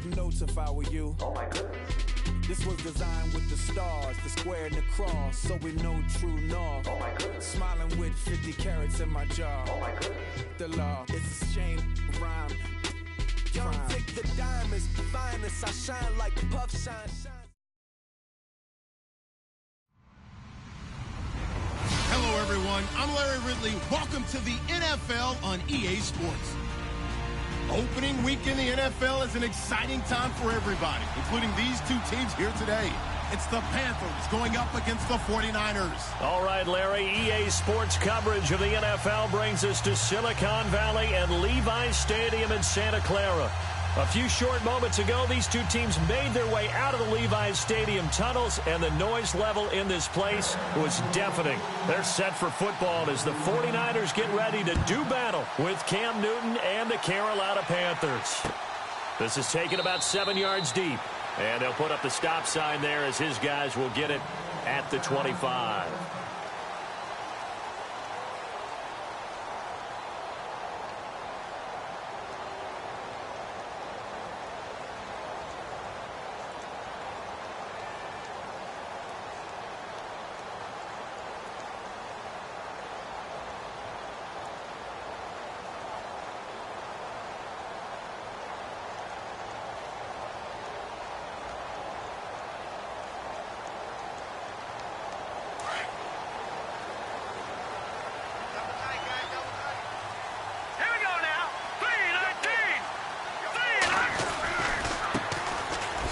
take notes if I were you. Oh my goodness. This was designed with the stars, the square and the cross, so we know true north. Oh my goodness. Smiling with 50 carats in my jaw. Oh my goodness. The law, it's a shame, rhyme. Young Vic, the diamonds, finest, I shine like puff shine. Hello, everyone. I'm Larry Ridley. Welcome to the NFL on EA Sports. Opening week in the NFL is an exciting time for everybody, including these two teams here today. It's the Panthers going up against the 49ers. All right, Larry, EA Sports coverage of the NFL brings us to Silicon Valley and Levi's Stadium in Santa Clara. A few short moments ago, these two teams made their way out of the Levi's Stadium tunnels, and the noise level in this place was deafening. They're set for football as the 49ers get ready to do battle with Cam Newton and the Carolina Panthers. This is taken about 7 yards deep, and they'll put up the stop sign there as his guys will get it at the 25.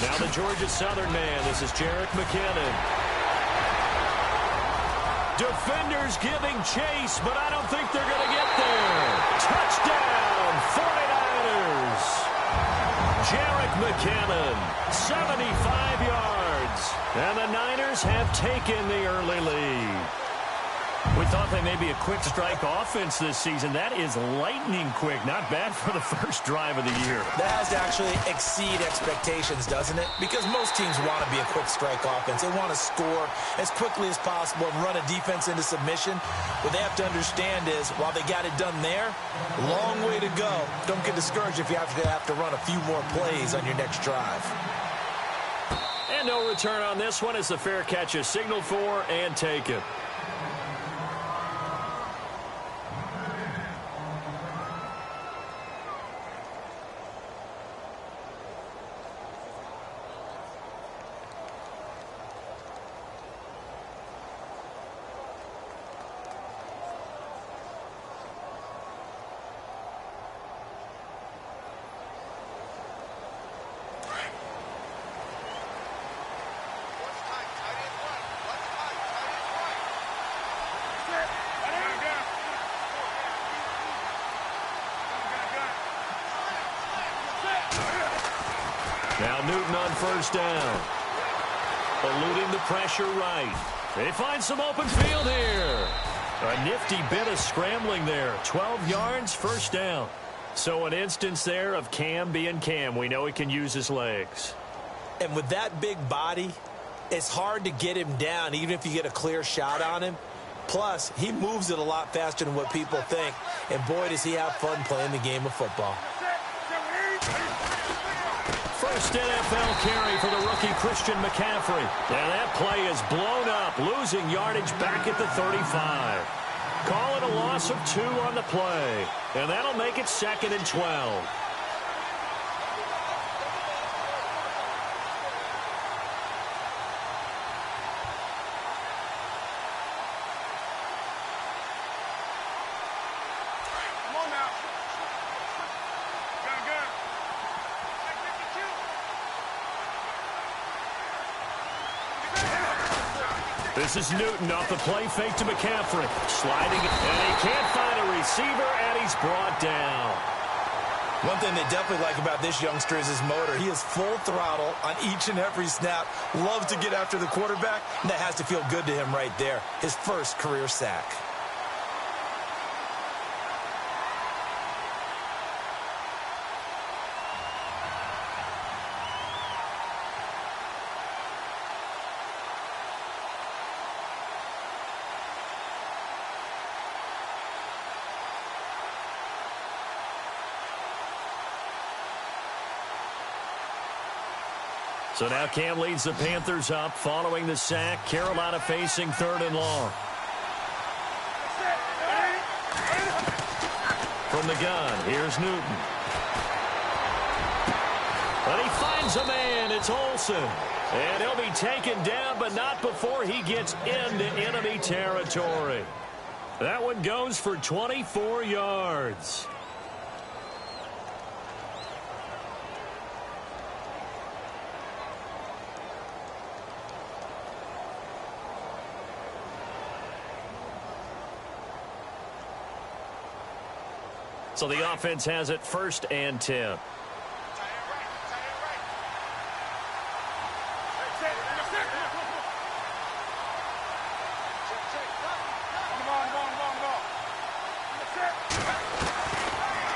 Now the Georgia Southern man. This is Jerick McKinnon. Defenders giving chase, but I don't think they're going to get there. Touchdown, 49ers. Jerick McKinnon, 75 yards. And the Niners have taken the early lead. We thought they may be a quick strike offense this season. That is lightning quick. Not bad for the first drive of the year. That has to actually exceed expectations, doesn't it? Because most teams want to be a quick strike offense. They want to score as quickly as possible and run a defense into submission. What they have to understand is, while they got it done there, long way to go. Don't get discouraged if you have to run a few more plays on your next drive. And no return on this one as the fair catch is signaled for and taken. Now Newton on first down. Eluding the pressure right. They find some open field here. A nifty bit of scrambling there. 12 yards, first down. So an instance there of Cam being Cam. We know he can use his legs. And with that big body, it's hard to get him down, even if you get a clear shot on him. Plus, he moves it a lot faster than what people think. And boy, does he have fun playing the game of football. First NFL carry for the rookie Christian McCaffrey. And that play is blown up, losing yardage back at the 35. Call it a loss of 2 on the play. And that'll make it 2nd and 12. This is Newton off the play fake to McCaffrey. Sliding, and he can't find a receiver, and he's brought down. One thing they definitely like about this youngster is his motor. He is full throttle on each and every snap. Loves to get after the quarterback, and that has to feel good to him right there. His first career sack. So now Cam leads the Panthers up following the sack. Carolina facing 3rd and long. From the gun, here's Newton. But he finds a man. It's Olsen. And he'll be taken down, but not before he gets into enemy territory. That one goes for 24 yards. So the offense has it 1st and 10.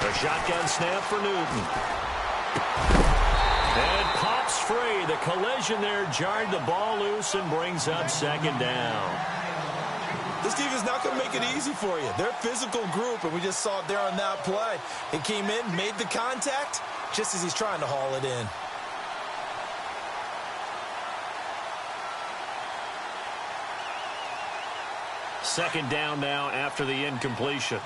A shotgun snap for Newton. And pops free. The collision there jarred the ball loose and brings up 2nd down. This defense is not going to make it easy for you. They're a physical group, and we just saw it there on that play. It came in, made the contact, just as he's trying to haul it in. Second down now after the incompletion.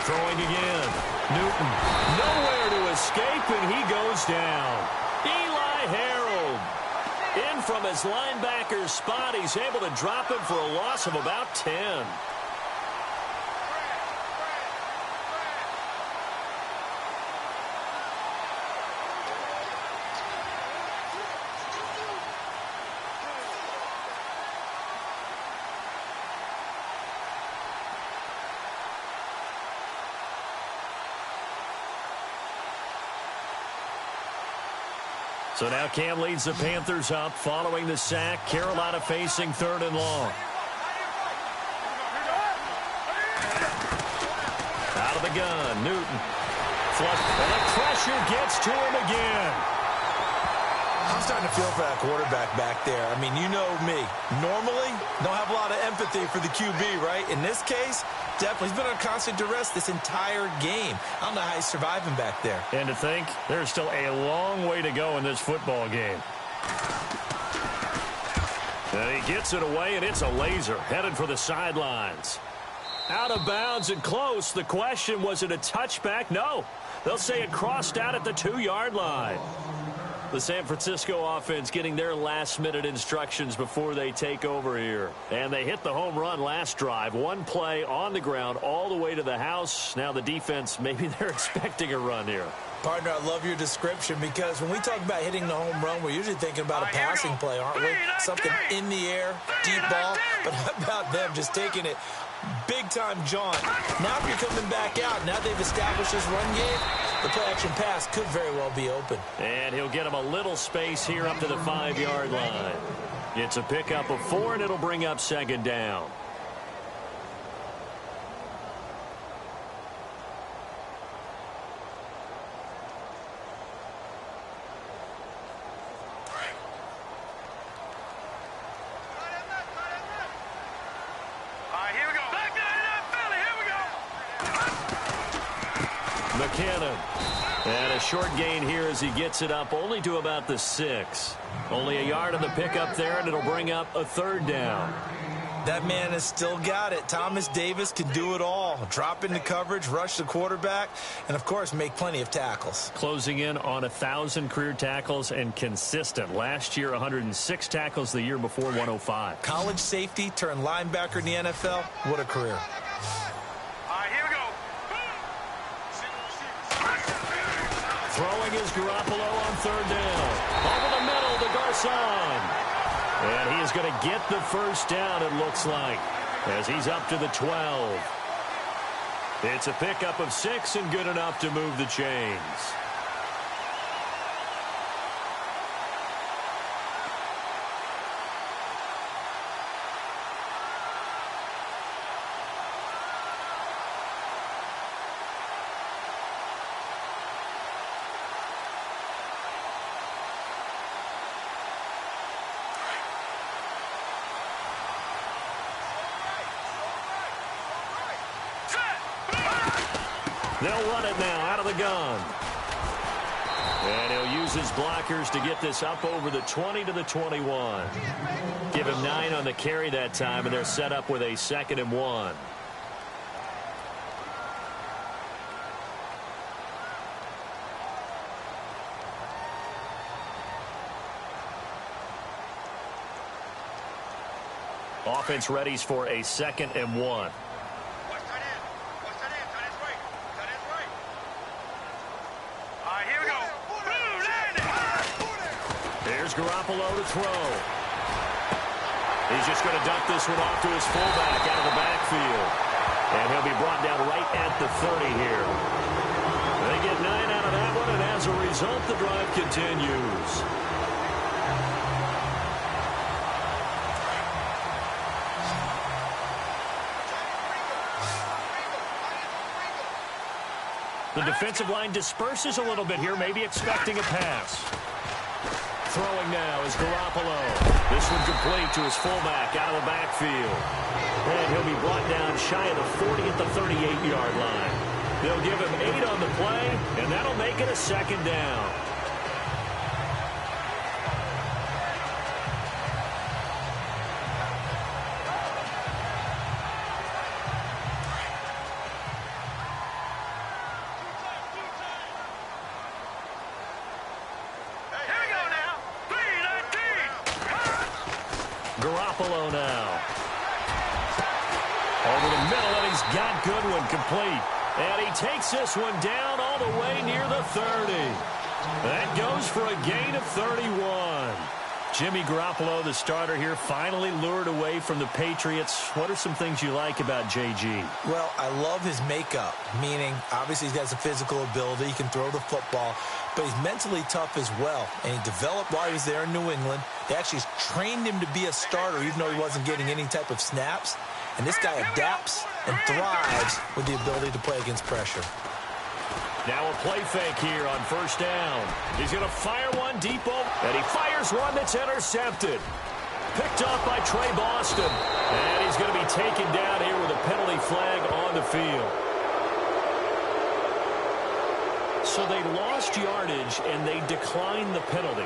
Throwing again. Newton nowhere to escape, and he goes down. Eli Harold in from his linebacker spot. He's able to drop him for a loss of about 10. So now Cam leads the Panthers up following the sack. Carolina facing 3rd and long. Out of the gun, Newton. Flush, and the pressure gets to him again. I'm starting to feel for that quarterback back there. I mean, you know me. Normally, don't have a lot of empathy for the QB, right? In this case, definitely. He's been on constant duress this entire game. I don't know how he's surviving back there. And to think, there's still a long way to go in this football game. And he gets it away, and it's a laser headed for the sidelines. Out of bounds and close. The question, was it a touchback? No. They'll say it crossed out at the 2-yard line. The San Francisco offense getting their last-minute instructions before they take over here. And they hit the home run last drive. One play on the ground all the way to the house. Now the defense, maybe they're expecting a run here. Partner, I love your description because when we talk about hitting the home run, we're usually thinking about a passing play, aren't we? Something in the air, deep ball. But how about them just taking it big-time jaunt? Now if you're coming back out, now they've established this run game, the play-action pass could very well be open. And he'll get him a little space here up to the 5-yard line. It's a pickup of 4, and it'll bring up 2nd down. McKinnon. And a short gain here as he gets it up only to about the 6. Only a yard on the pickup there, and it'll bring up a 3rd down. That man has still got it. Thomas Davis can do it all. Drop into coverage, rush the quarterback, and, of course, make plenty of tackles. Closing in on 1,000 career tackles and consistent. Last year, 106 tackles. The year before, 105. College safety turned linebacker in the NFL. What a career. Throwing is Garoppolo on 3rd down. Over the middle to Garcon. And he is going to get the 1st down, it looks like, as he's up to the 12. It's a pickup of 6 and good enough to move the chains. They'll run it now out of the gun. And he'll use his blockers to get this up over the 20 to the 21. Give him 9 on the carry that time, and they're set up with a 2nd and 1. Offense readies for a 2nd and 1. Here's Garoppolo to throw. He's just going to dump this one off to his fullback out of the backfield. And he'll be brought down right at the 30 here. They get 9 out of that one, and as a result, the drive continues. The defensive line disperses a little bit here, maybe expecting a pass. Throwing now is Garoppolo. This one complete to his fullback out of the backfield. And he'll be brought down shy of the 40 at the 38-yard line. They'll give him 8 on the play, and that'll make it a 2nd down. Garoppolo now. Over the middle, and he's got Goodwin complete. And he takes this one down all the way near the 30. That goes for a gain of 31. Jimmy Garoppolo, the starter here, finally lured away from the Patriots. What are some things you like about JG? Well, I love his makeup, meaning obviously he's got some physical ability. He can throw the football, but he's mentally tough as well. And he developed while he was there in New England. They actually trained him to be a starter, even though he wasn't getting any type of snaps. And this guy adapts and thrives with the ability to play against pressure. Now a play fake here on 1st down. He's going to fire one deep over, and he fires one that's intercepted. Picked off by Trey Boston. And he's going to be taken down here with a penalty flag on the field. So they lost yardage, and they declined the penalty.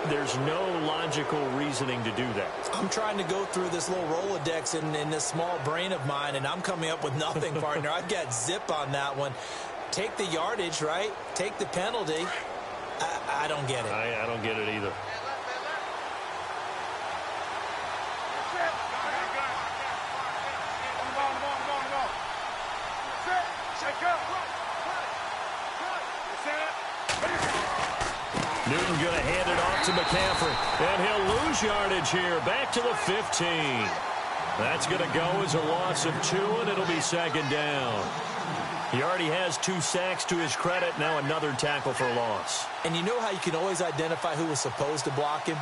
There's no logical reasoning to do that. I'm trying to go through this little Rolodex in this small brain of mine, and I'm coming up with nothing, partner. I've got zip on that one. Take the yardage, right? Take the penalty. I don't get it. I don't get it either. Newton going to hand it off to McCaffrey. And he'll lose yardage here. Back to the 15. That's going to go as a loss of 2, and it'll be 2nd down. He already has 2 sacks to his credit. Now another tackle for loss. And you know how you can always identify who was supposed to block him?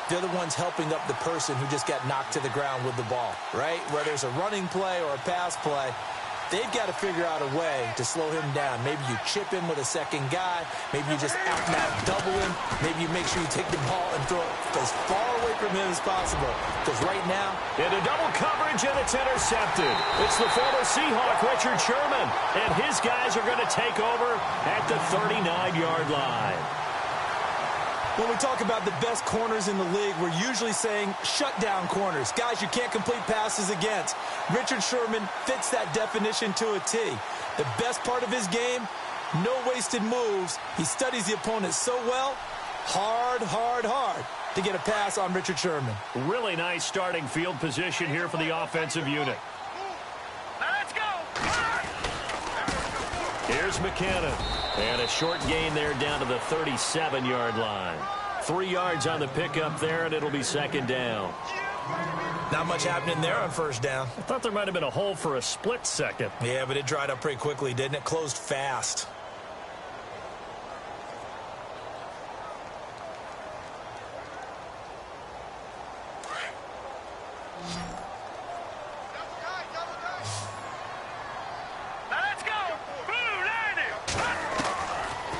They're the ones helping up the person who just got knocked to the ground with the ball, right? Whether it's a running play or a pass play, they've got to figure out a way to slow him down. Maybe you chip him with a second guy. Maybe you just out-and-out double him. Maybe you make sure you take the ball and throw it as far away from him as possible. Because right now, into double coverage, and it's intercepted. It's the former Seahawk, Richard Sherman. And his guys are going to take over at the 39-yard line. When we talk about the best corners in the league, we're usually saying shutdown corners, guys you can't complete passes against. Richard Sherman fits that definition to a T. The best part of his game, no wasted moves. He studies the opponent so well, hard to get a pass on Richard Sherman. Really nice starting field position here for the offensive unit. Now let's go. Here's McKinnon. And a short gain there down to the 37-yard line. 3 yards on the pickup there, and it'll be 2nd down. Not much happening there on 1st down. I thought there might have been a hole for a split second. Yeah, but it dried up pretty quickly, didn't it? Closed fast.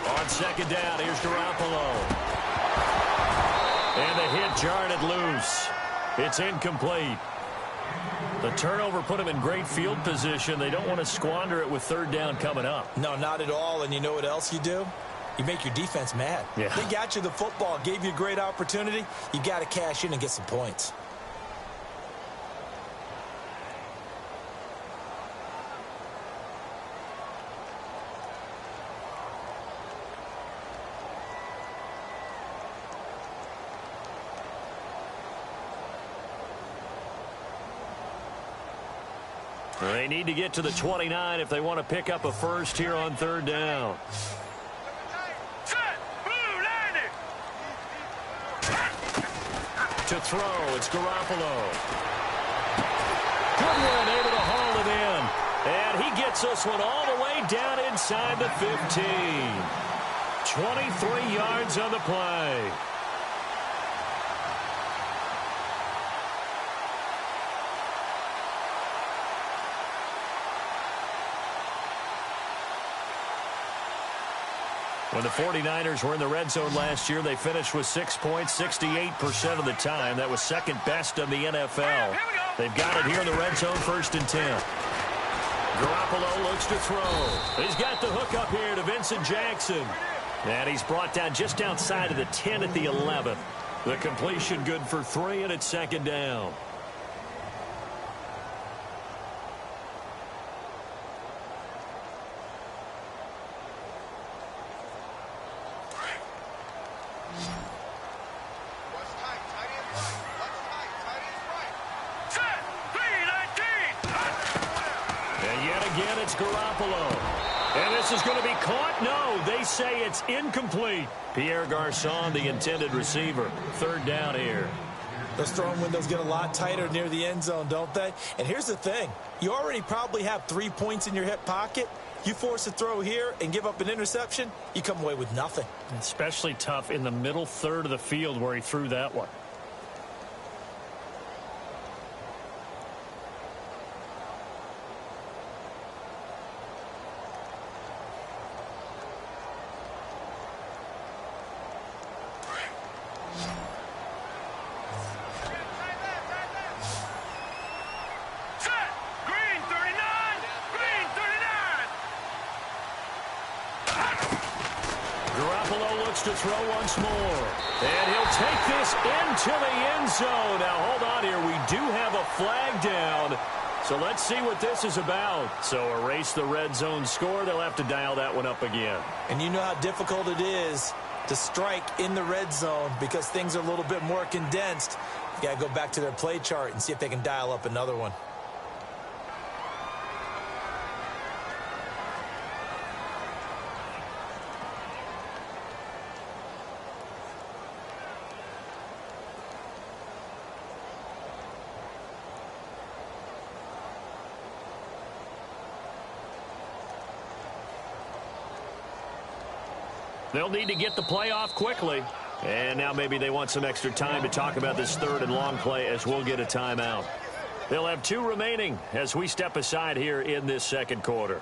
On 2nd down, here's Garoppolo. And the hit jarred it loose. It's incomplete. The turnover put them in great field position. They don't want to squander it with third down coming up. No, not at all. And you know what else you do? You make your defense mad. Yeah. They got you the football, gave you a great opportunity. You got to cash in and get some points. They need to get to the 29 if they want to pick up a first here on third down. To throw, it's Garoppolo. Goodwin able to haul it in. And he gets this one all the way down inside the 15. 23 yards on the play. When the 49ers were in the red zone last year, they finished with 6 points 68% of the time. That was second best of the NFL. They've got it here in the red zone, 1st and 10. Garoppolo looks to throw. He's got the hook up here to Vincent Jackson. And he's brought down just outside of the 10 at the 11. The completion good for 3, and it's 2nd down. It's Garoppolo. And this is going to be caught? No, they say it's incomplete. Pierre Garçon, the intended receiver. 3rd down here. Those throwing windows get a lot tighter near the end zone, don't they? And here's the thing. You already probably have 3 points in your hip pocket. You force a throw here and give up an interception, you come away with nothing. Especially tough in the middle third of the field where he threw that one. To throw once more. And he'll take this into the end zone. Now, hold on here. We do have a flag down. So let's see what this is about. So erase the red zone score. They'll have to dial that one up again. And you know how difficult it is to strike in the red zone because things are a little bit more condensed. You got to go back to their play chart and see if they can dial up another one. They'll need to get the play off quickly. And now maybe they want some extra time to talk about this 3rd and long play as we'll get a timeout. They'll have 2 remaining as we step aside here in this 2nd quarter.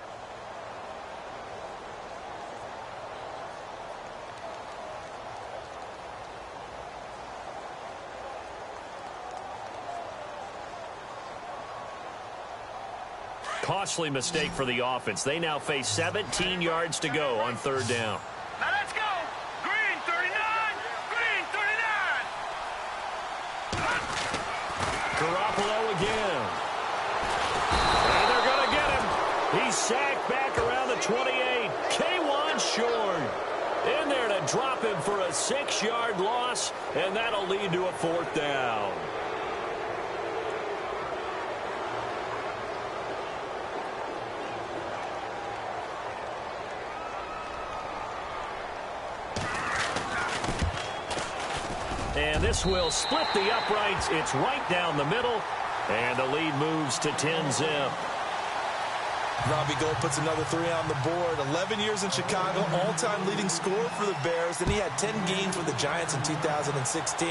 Costly mistake for the offense. They now face 17 yards to go on 3rd down. Now let's go. Green 39. Green 39. Garoppolo again. And they're going to get him. He's sacked back around the 28. K1 short. In there to drop him for a 6-yard loss, and that'll lead to a 4th down. And this will split the uprights. It's right down the middle. And the lead moves to 10-zip. Robbie Gould puts another 3 on the board. 11 years in Chicago, all-time leading scorer for the Bears. Then he had 10 games with the Giants in 2016.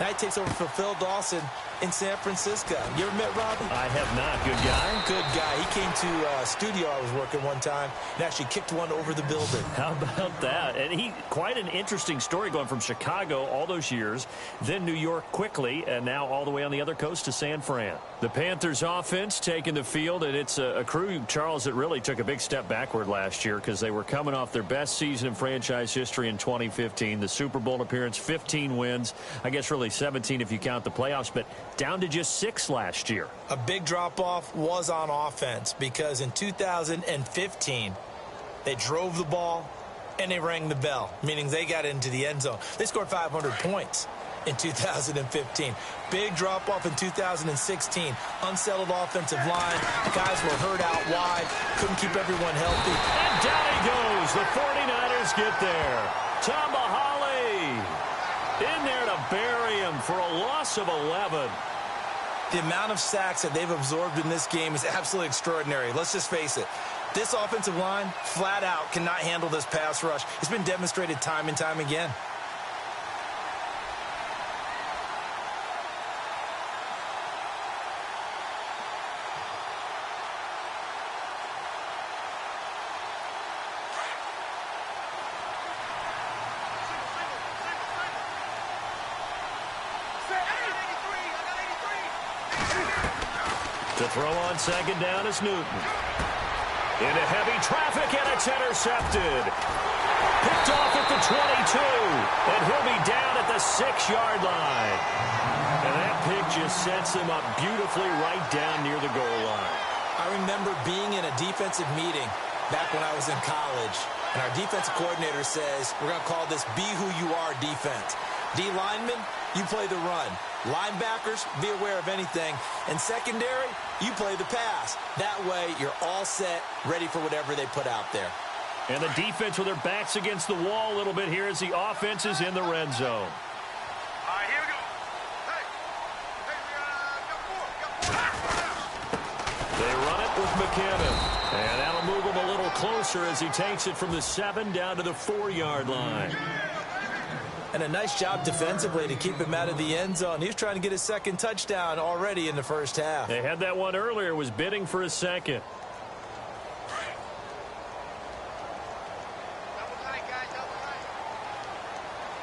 Now he takes over for Phil Dawson in San Francisco. You ever met Robbie? I have not. Good guy? Good guy. He came to a studio I was working one time and actually kicked one over the building. How about that? And quite an interesting story going from Chicago all those years, then New York quickly, and now all the way on the other coast to San Fran. The Panthers offense taking the field, and it's a crew, Charles, that really took a big step backward last year because they were coming off their best season in franchise history in 2015. The Super Bowl appearance, 15 wins. I guess really 17 if you count the playoffs, but down to just 6 last year. A big drop-off was on offense because in 2015, they drove the ball and they rang the bell, meaning they got into the end zone. They scored 500 points in 2015. Big drop-off in 2016. Unsettled offensive line. Guys were hurt out wide. Couldn't keep everyone healthy. And down he goes. The 49ers get there. Tomahali in there to bury him for a loss of 11. The amount of sacks that they've absorbed in this game is absolutely extraordinary. Let's just face it. This offensive line, flat out, cannot handle this pass rush. It's been demonstrated time and time again. To throw on second down is Newton. Into heavy traffic, and it's intercepted. Picked off at the 22, and he'll be down at the 6-yard line. And that pick just sets him up beautifully right down near the goal line. I remember being in a defensive meeting back when I was in college, and our defensive coordinator says, we're going to call this Be Who You Are defense. D linemen, you play the run. Linebackers, be aware of anything. And secondary, you play the pass. That way, you're all set, ready for whatever they put out there. And the defense with their backs against the wall a little bit here as the offense is in the red zone. All right, here we go. They run it with McKinnon. And that'll move him a little closer as he takes it from the 7 down to the 4-yard line. And a nice job defensively to keep him out of the end zone. He was trying to get his second touchdown already in the first half. They had that one earlier, was bidding for his second.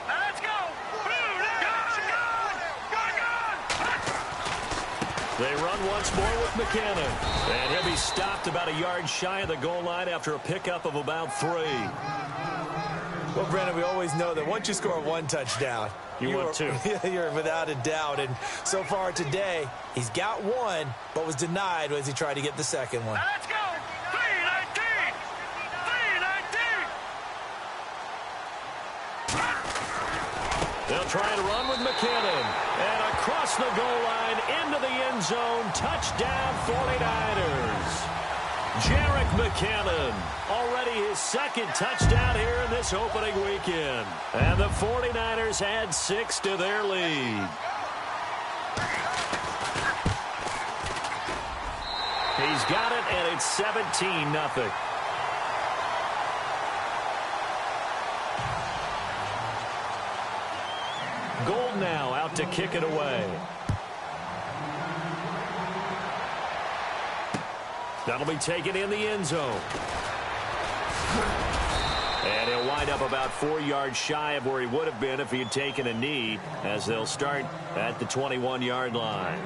Let's go. They run once more with McKinnon. And he'll be stopped about a yard shy of the goal line after a pickup of about 3. Well, Brandon, we always know that once you score one touchdown, want 2. You're without a doubt. And so far today, he's got one, but was denied as he tried to get the second one. Let's go. 319. 319. They'll try to run with McKinnon. And across the goal line into the end zone. Touchdown 49ers. Jerick McKinnon, already his second touchdown here in this opening weekend. And the 49ers add 6 to their lead. He's got it, and it's 17-0. Gold now out to kick it away. That'll be taken in the end zone. And he'll wind up about 4 yards shy of where he would have been if he had taken a knee, as they'll start at the 21-yard line.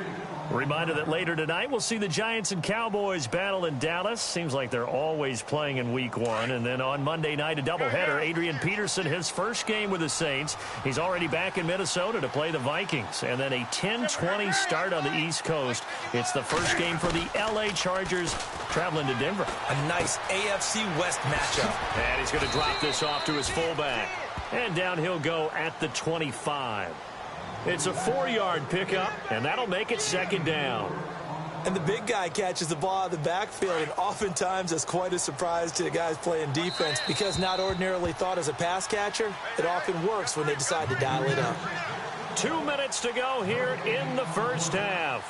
Reminder that later tonight we'll see the Giants and Cowboys battle in Dallas. Seems like they're always playing in week 1. And then on Monday night, a doubleheader. Adrian Peterson, his first game with the Saints. He's already back in Minnesota to play the Vikings. And then a 10:20 start on the East Coast. It's the first game for the L.A. Chargers traveling to Denver. A nice AFC West matchup. And he's going to drop this off to his fullback. And down he'll go at the 25. It's a 4-yard pickup, and that'll make it second down. And the big guy catches the ball out of the backfield, and oftentimes that's quite a surprise to the guys playing defense because not ordinarily thought as a pass catcher, it often works when they decide to dial it up. 2 minutes to go here in the first half.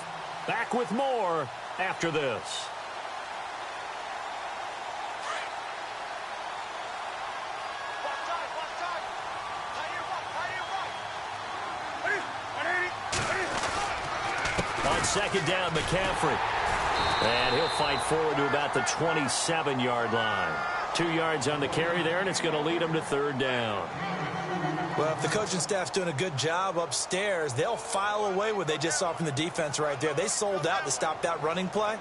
Back with more after this. second down, McCaffrey. And he'll fight forward to about the 27-yard line. 2 yards on the carry there, and it's going to lead him to third down. Well, if the coaching staff's doing a good job upstairs, they'll file away what they just saw from the defense right there. They sold out to stop that running play.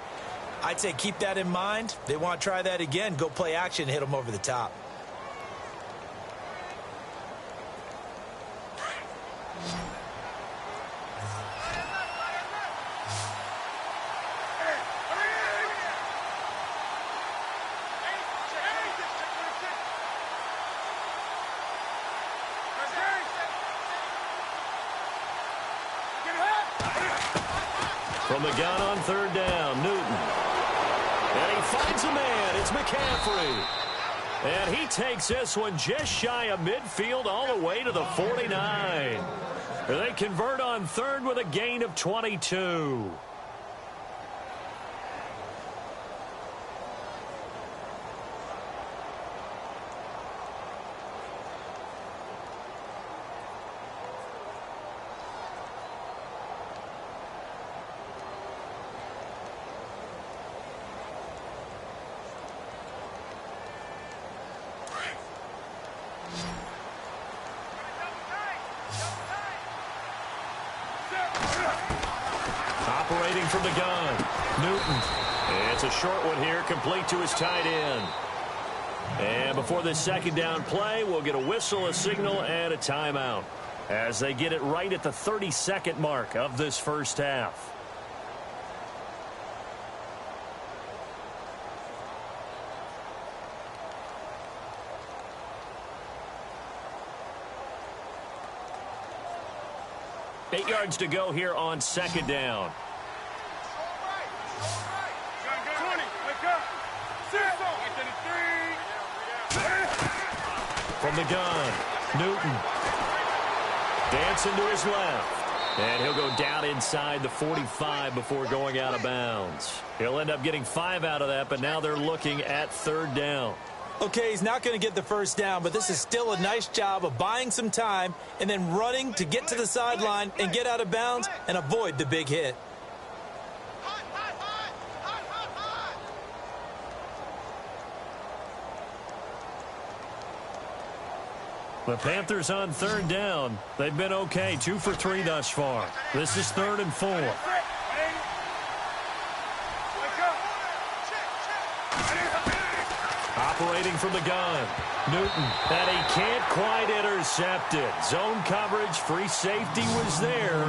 I'd say keep that in mind. They want to try that again. Go play action and hit them over the top. From the gun on third down, Newton. And he finds a man. It's McCaffrey. And he takes this one just shy of midfield all the way to the 49. They convert on third with a gain of 22. Operating from the gun, Newton. It's a short one here, complete to his tight end. And before this second down play, we'll get a whistle, a signal, and a timeout as they get it right at the 30-second mark of this first half. Eight yards to go here on second down. From the gun, Newton. Dancing to his left. And he'll go down inside the 45 before going out of bounds. He'll end up getting 5 out of that, but now they're looking at third down. Okay, he's not going to get the first down, but this is still a nice job of buying some time and then running to get to the sideline and get out of bounds and avoid the big hit. The Panthers on third down. They've been okay, 2 for 3 thus far. This is 3rd and 4. Operating from the gun, Newton, and he can't quite intercept it. Zone coverage, free safety was there.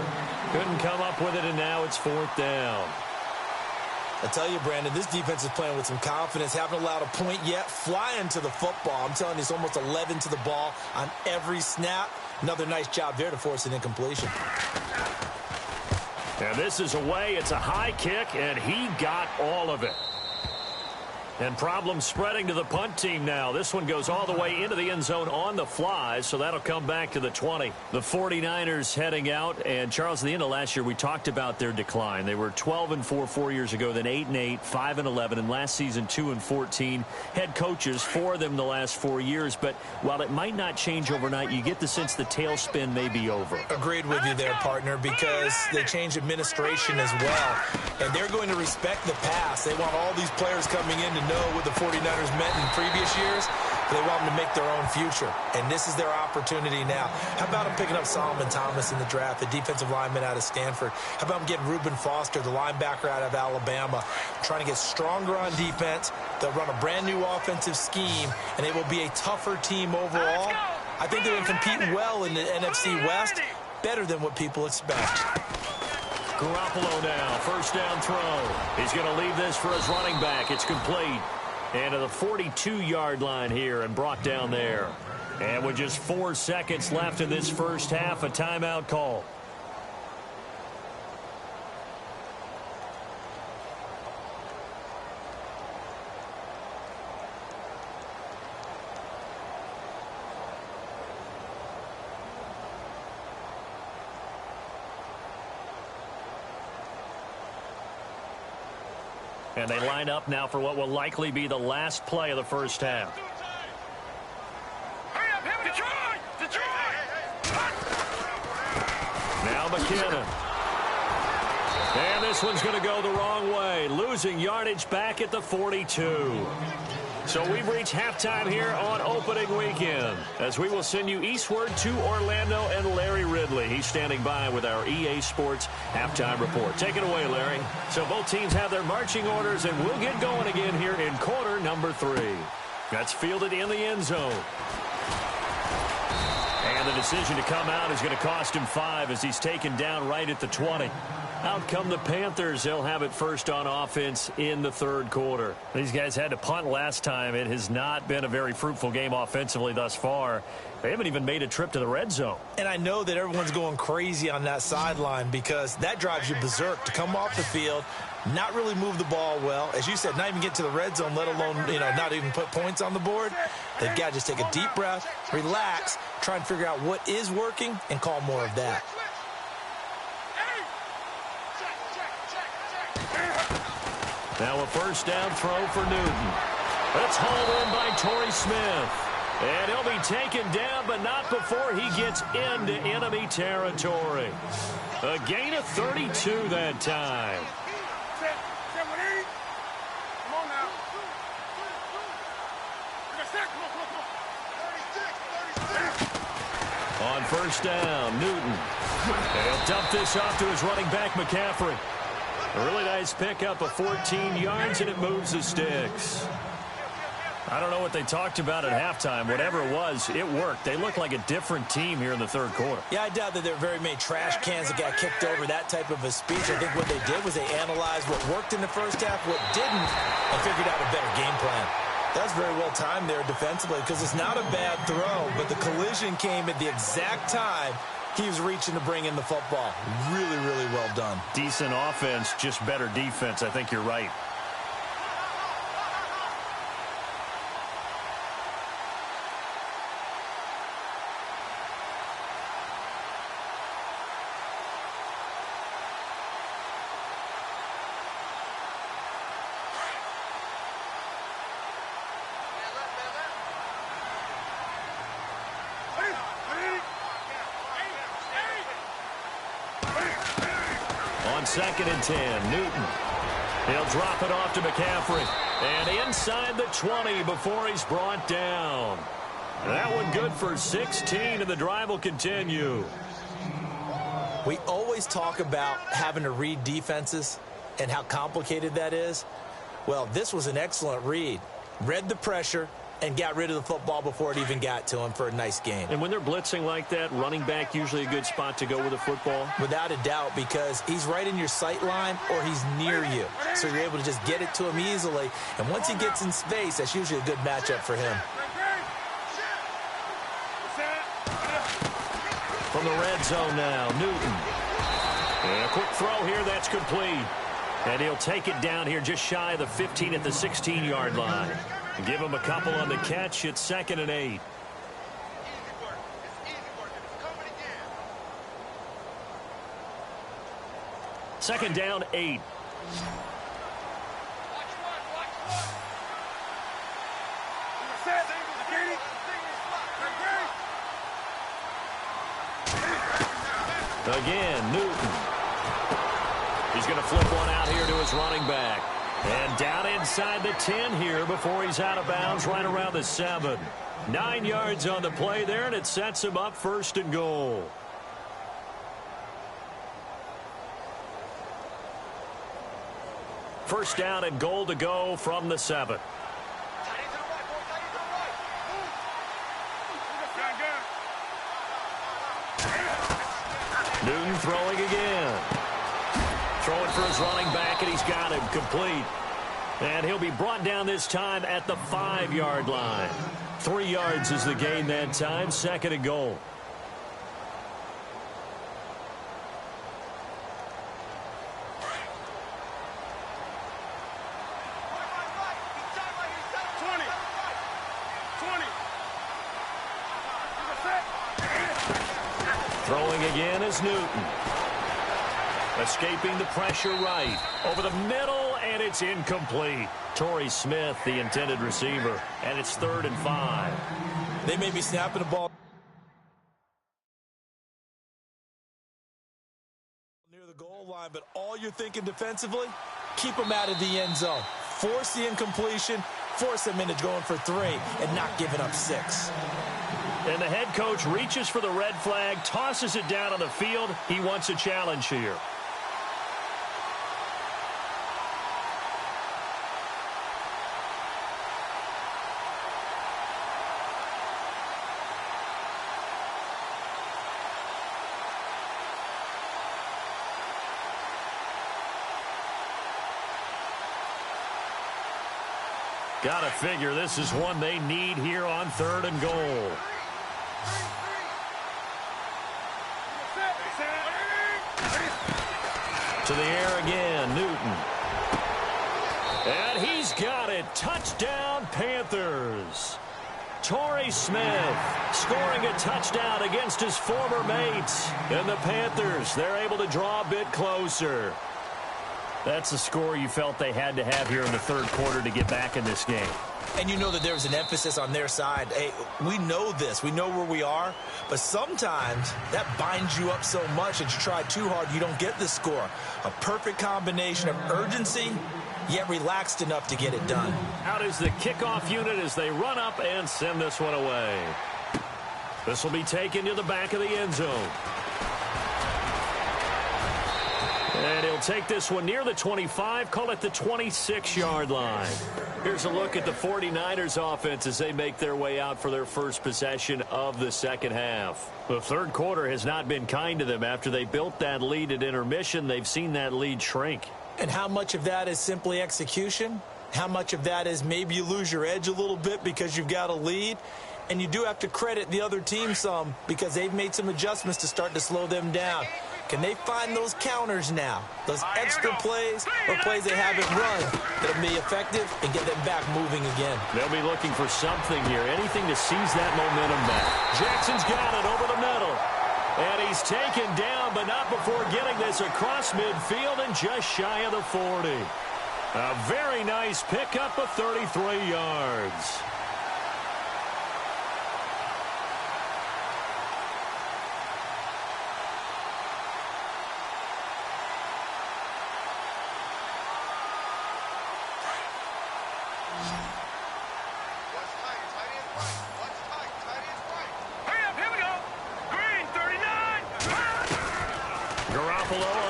Couldn't come up with it, and now it's 4th down. I tell you, Brandon, this defense is playing with some confidence. Haven't allowed a point yet. Flying to the football. I'm telling you, it's almost 11 to the ball on every snap. Another nice job there to force an incompletion. And this is away. It's a high kick, and he got all of it. And problem spreading to the punt team now. This one goes all the way into the end zone on the fly, so that'll come back to the 20. The 49ers heading out, and Charles, at the end of last year, we talked about their decline. They were 12-4 4 years ago, then 8-8, 5-11, and last season 2-14. Head coaches, 4 of them the last 4 years, but while it might not change overnight, you get the sense the tailspin may be over. Agreed with you there, partner, because they changed administration as well, and they're going to respect the pass. They want all these players coming in to know what the 49ers meant in previous years. They want them to make their own future, and this is their opportunity now. How about them picking up Solomon Thomas in the draft, the defensive lineman out of Stanford? How about them getting Reuben Foster, the linebacker out of Alabama, trying to get stronger on defense? They'll run a brand-new offensive scheme, and it will be a tougher team overall. I think they're going to compete well in the NFC West, better than what people expect. Garoppolo now, first down throw. He's going to leave this for his running back. It's complete. And to the 42-yard line here and brought down there. And with just 4 seconds left in this first half, a timeout call. And they line up now for what will likely be the last play of the first half. Now McKinnon. And this one's going to go the wrong way. Losing yardage back at the 42. So we've reached halftime here on opening weekend, as we will send you eastward to Orlando and Larry Ridley. He's standing by with our EA Sports halftime report. Take it away, Larry. So both teams have their marching orders, and we'll get going again here in quarter number 3. That's fielded in the end zone. And the decision to come out is going to cost him 5 as he's taken down right at the 20. Out come the Panthers. They'll have it first on offense in the third quarter. These guys had to punt last time. It has not been a very fruitful game offensively thus far. They haven't even made a trip to the red zone. And I know that everyone's going crazy on that sideline because that drives you berserk to come off the field, not really move the ball well. As you said, not even get to the red zone, let alone, not even put points on the board. They've got to just take a deep breath, relax, try and figure out what is working, and call more of that. Now a first down throw for Newton. It's hauled in by Torrey Smith. And he'll be taken down, but not before he gets into enemy territory. A gain of 32 that time. Come on now. On first down, Newton. And he'll dump this off to his running back, McCaffrey. A really nice pickup of 14 yards, and it moves the sticks. I don't know what they talked about at halftime. Whatever it was, it worked. They look like a different team here in the third quarter. Yeah, I doubt that there are very many trash cans that got kicked over, that type of a speech. I think what they did was they analyzed what worked in the first half, what didn't, and figured out a better game plan. That's very well timed there defensively because it's not a bad throw, but the collision came at the exact time he was reaching to bring in the football. Really, really well done. Decent offense, just better defense. I think you're right. Second and 10, Newton. He'll drop it off to McCaffrey. And inside the 20 before he's brought down. That one good for 16, and the drive will continue. We always talk about having to read defenses and how complicated that is. Well, this was an excellent read. Read the pressure and got rid of the football before it even got to him for a nice game. And when they're blitzing like that, running back usually a good spot to go with the football? Without a doubt, because he's right in your sight line or he's near you. So you're able to just get it to him easily. And once he gets in space, that's usually a good matchup for him. From the red zone now, Newton. And a quick throw here, that's complete. And he'll take it down here just shy of the 15 at the 16-yard line. Give him a couple on the catch. It's 2nd and 8. Second down, 8. Again, Newton. He's going to flip one out here to his running back. And down inside the 10 here before he's out of bounds right around the 7. 9 yards on the play there, and it sets him up 1st and goal. First down and goal to go from the 7. Newton throwing again. Throwing for his running back, and he's got him complete. And he'll be brought down this time at the 5-yard line. 3 yards is the gain that time. 2nd and goal. Throwing again is Newton. Escaping the pressure right. Over the middle, and it's incomplete. Torrey Smith, the intended receiver. And it's 3rd and 5. They may be snapping the ball near the goal goal line, but all you're thinking defensively, keep them out of the end zone. Force the incompletion, force them into going for 3, and not giving up 6. And the head coach reaches for the red flag, tosses it down on the field. He wants a challenge here. Gotta figure this is one they need here on 3rd and goal. To the air again, Newton. And he's got it. Touchdown, Panthers. Torrey Smith scoring a touchdown against his former mates. And the Panthers, they're able to draw a bit closer. That's the score you felt they had to have here in the 3rd quarter to get back in this game. And you know that there's an emphasis on their side. Hey, we know this. We know where we are. But sometimes that binds you up so much that you try too hard, you don't get the score. A perfect combination of urgency, yet relaxed enough to get it done. Out is the kickoff unit as they run up and send this one away. This will be taken to the back of the end zone. And he'll take this one near the 25, call it the 26-yard line. Here's a look at the 49ers offense as they make their way out for their first possession of the second half. The 3rd quarter has not been kind to them. After they built that lead at intermission, they've seen that lead shrink. And how much of that is simply execution? How much of that is maybe you lose your edge a little bit because you've got a lead? And you do have to credit the other team some because they've made some adjustments to start to slow them down. Can they find those counters now, those extra plays or plays they haven't run that'll be effective and get them back moving again? They'll be looking for something here, anything to seize that momentum back. Jackson's got it over the middle. And he's taken down, but not before getting this across midfield and just shy of the 40. A very nice pickup of 33 yards.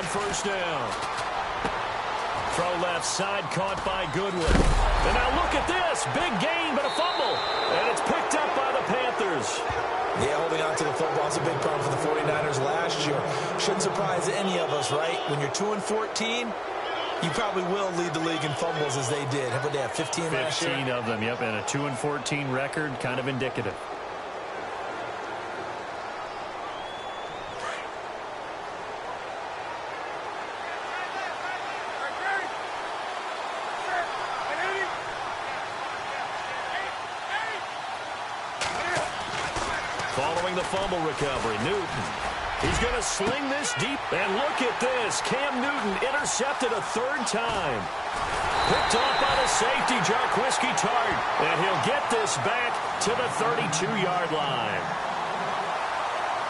First down. Throw left side, caught by Goodwin. And now look at this. Big gain, but a fumble. And it's picked up by the Panthers. Yeah, holding on to the football is a big problem for the 49ers last year. Shouldn't surprise any of us, right? When you're 2-14, you probably will lead the league in fumbles as they did. How about they have 15 last year? 15 of them, yep. And a 2-14 record, kind of indicative. Following the fumble recovery, Newton. He's going to sling this deep. And look at this. Cam Newton intercepted a 3rd time. Picked off by the safety, Jarquiski Tart. And he'll get this back to the 32-yard line.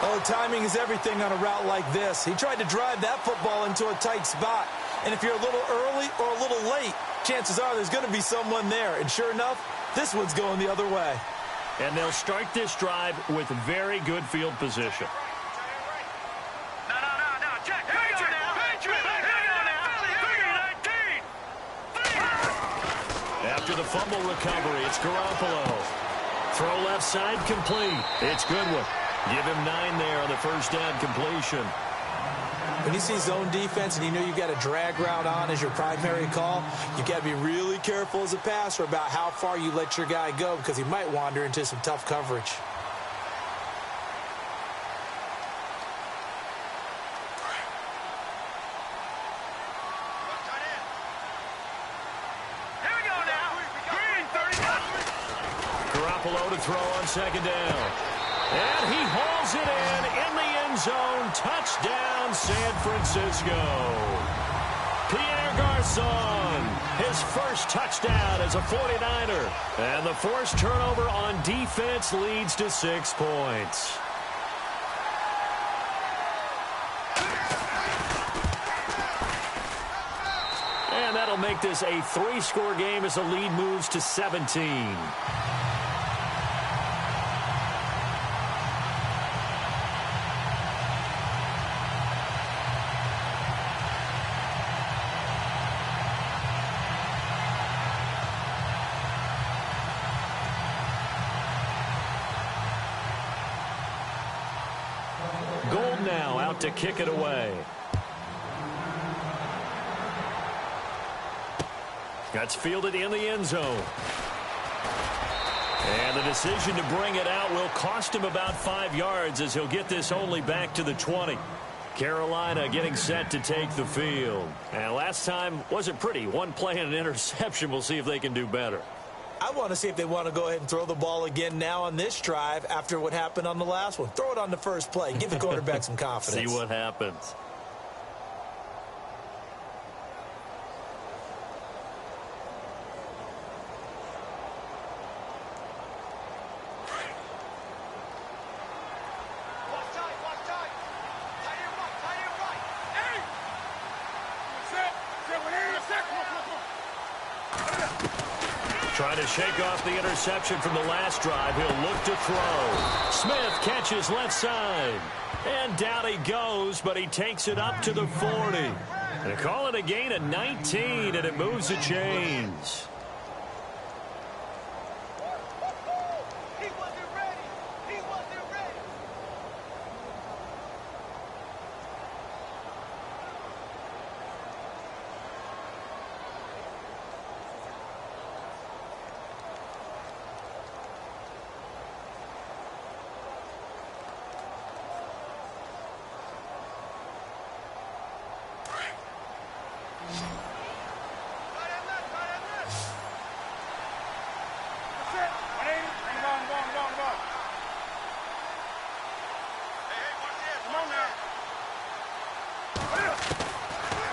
Oh, timing is everything on a route like this. He tried to drive that football into a tight spot. And if you're a little early or a little late, chances are there's going to be someone there. And sure enough, this one's going the other way. And they'll start this drive with very good field position. No. Check. After the fumble recovery, it's Garoppolo. Throw left side, complete. It's Goodwin. Give him 9 there on the first down completion. When you see zone defense and you know you've got a drag route on as your primary call, you've got to be really careful as a passer about how far you let your guy go because he might wander into some tough coverage. Here we go now. Green, 39. Garoppolo to throw on second down. And he hauls it in the end zone. Touchdown, San Francisco. Pierre Garçon, his first touchdown as a 49er. And the forced turnover on defense leads to 6 points. that'll make this a 3-score game as the lead moves to 17. Gold now out to kick it away. That's fielded in the end zone. And the decision to bring it out will cost him about 5 yards as he'll get this only back to the 20. Carolina getting set to take the field. And last time wasn't pretty. One play and an interception. We'll see if they can do better. I want to see if they want to go ahead and throw the ball again now on this drive after what happened on the last one. Throw it on the first play. Give the quarterback some confidence. See what happens. Trying to shake off the interception from the last drive. He'll look to throw. Smith catches left side. And down he goes, but he takes it up to the 40. They call it a gain of 19, and it moves the chains.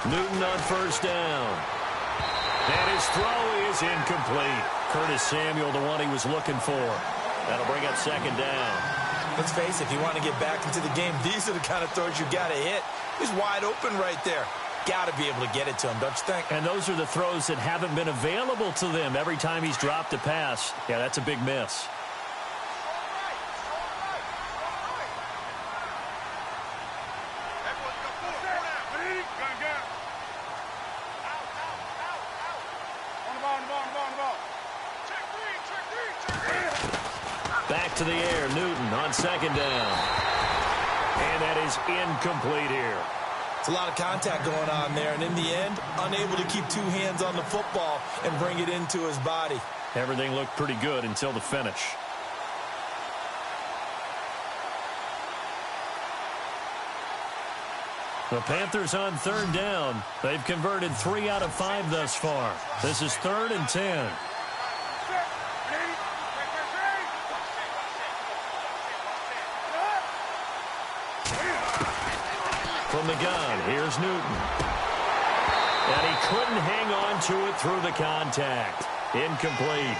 Newton on first down. And his throw is incomplete. Curtis Samuel, the one he was looking for. That'll bring up second down. Let's face it, if you want to get back into the game, these are the kind of throws you got to hit. He's wide open right there. Got to be able to get it to him, don't you think? And those are the throws that haven't been available to them every time he's dropped a pass. Yeah, that's a big miss. Back to the air, Newton on second down. And that is incomplete here. It's a lot of contact going on there, and in the end, unable to keep two hands on the football and bring it into his body. Everything looked pretty good until the finish. The Panthers on third down. They've converted 3 out of 5 thus far. This is 3rd and 10. From the gun, here's Newton. And he couldn't hang on to it through the contact. Incomplete.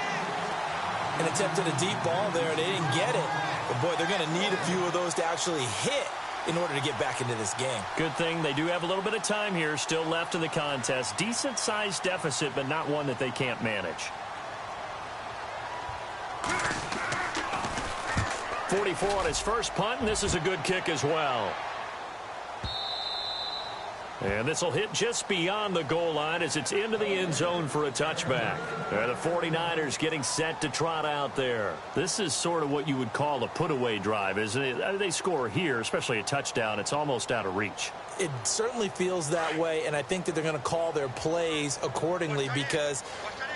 And attempted a deep ball there, and they didn't get it. But, boy, they're going to need a few of those to actually hit in order to get back into this game. Good thing they do have a little bit of time here still left in the contest. Decent-sized deficit, but not one that they can't manage. 44 on his first punt, and this is a good kick as well. And this will hit just beyond the goal line as it's into the end zone for a touchback. The 49ers getting set to trot out there. This is sort of what you would call a put-away drive, isn't it? They score here, especially a touchdown. It's almost out of reach. It certainly feels that way, and I think that they're going to call their plays accordingly because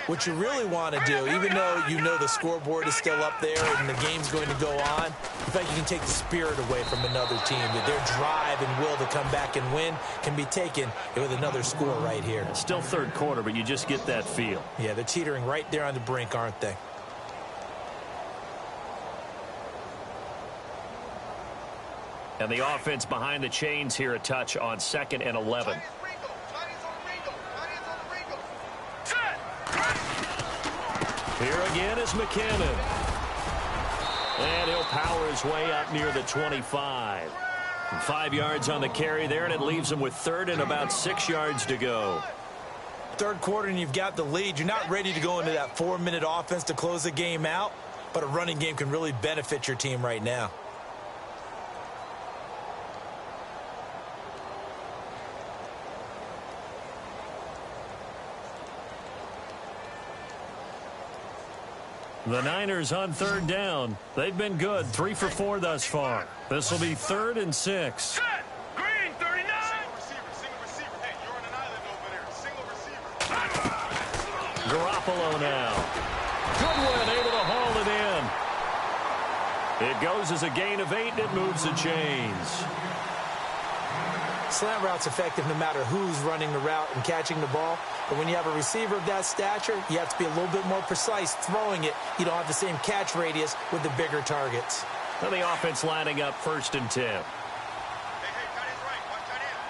what you really want to do, even though you know the scoreboard is still up there and the game's going to go on, in fact, you can take the spirit away from another team. That their drive and will to come back and win can be taken with another score right here. It's still third quarter, but you just get that feel. Yeah, they're teetering right there on the brink, aren't they? And the offense behind the chains here a touch on 2nd and 11. Here again is McKinnon. And he'll power his way up near the 25. 5 yards on the carry there, and it leaves him with 3rd and about 6 yards to go. third quarter and you've got the lead. You're not ready to go into that 4-minute offense to close the game out, but a running game can really benefit your team right now. The Niners on third down. They've been good, 3 for 4 thus far. This will be 3rd and 6. Set. Green, 39. Single receiver. Hey, you're on an island over there. Single receiver. Garoppolo now. Goodwin able to haul it in. It goes as a gain of 8, and it moves the chains. Slant route's effective no matter who's running the route and catching the ball. But when you have a receiver of that stature, you have to be a little bit more precise throwing it. You don't have the same catch radius with the bigger targets. And the offense lining up 1st and 10. Hey, tight end right. Watch tight end.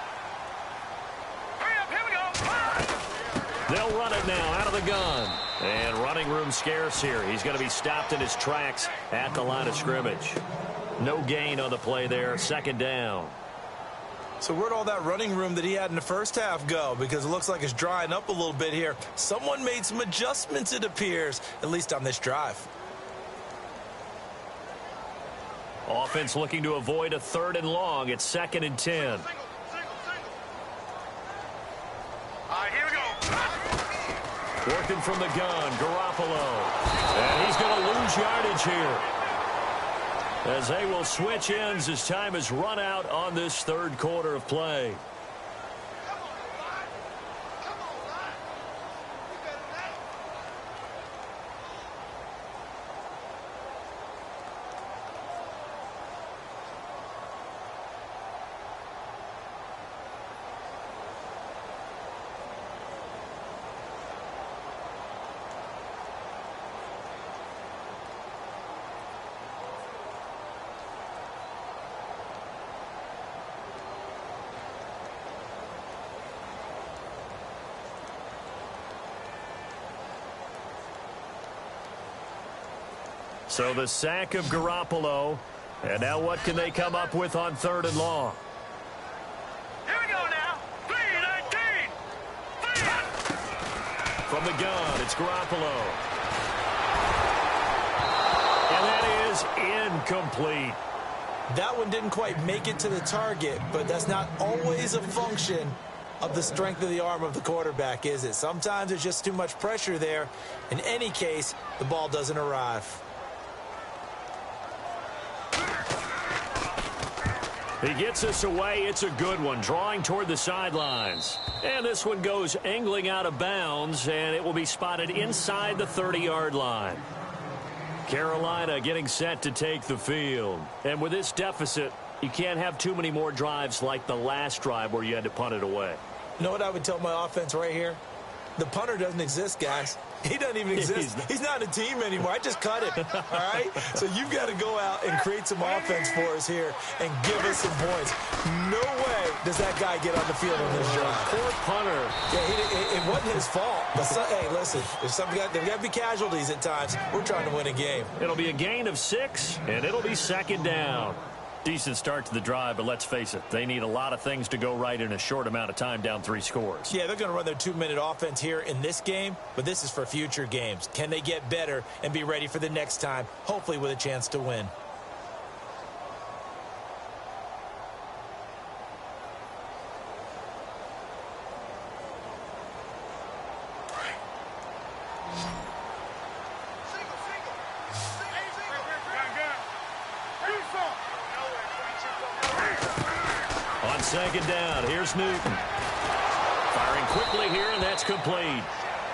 Hurry up, here we go. They'll run it now out of the gun. And running room scarce here. He's going to be stopped in his tracks at the line of scrimmage. No gain on the play there. 2nd down. So where'd all that running room that he had in the first half go? Because it looks like it's drying up a little bit here. Someone made some adjustments, it appears, at least on this drive. Offense looking to avoid a 3rd and long. It's 2nd and 10. All right, here we go. Working from the gun, Garoppolo. And he's going to lose yardage here, as they will switch ends as time is run out on this 3rd quarter of play. So the sack of Garoppolo. And now what can they come up with on 3rd and long? Here we go now. 3-19. From the gun, it's Garoppolo. And that is incomplete. That one didn't quite make it to the target, but that's not always a function of the strength of the arm of the quarterback, is it? Sometimes there's just too much pressure there. In any case, the ball doesn't arrive. He gets us away. It's a good one, drawing toward the sidelines. And this one goes angling out of bounds, and it will be spotted inside the 30-yard line. Carolina getting set to take the field. And with this deficit, you can't have too many more drives like the last drive where you had to punt it away. You know what I would tell my offense right here? The punter doesn't exist, guys. He doesn't even exist. He's not a team anymore. I just cut him, all right? So you've got to go out and create some offense for us here and give us some points. No way does that guy get on the field on this drive. Poor punter. Yeah, it wasn't his fault. But hey, listen, if there's got to be casualties at times. We're trying to win a game. It'll be a gain of 6, and it'll be 2nd down. Decent start to the drive, but let's face it, they need a lot of things to go right in a short amount of time, down 3 scores. Yeah, they're going to run their 2-minute offense here in this game, but this is for future games. Can they get better and be ready for the next time, hopefully with a chance to win? On 2nd down, here's Newton. Firing quickly here, and that's complete.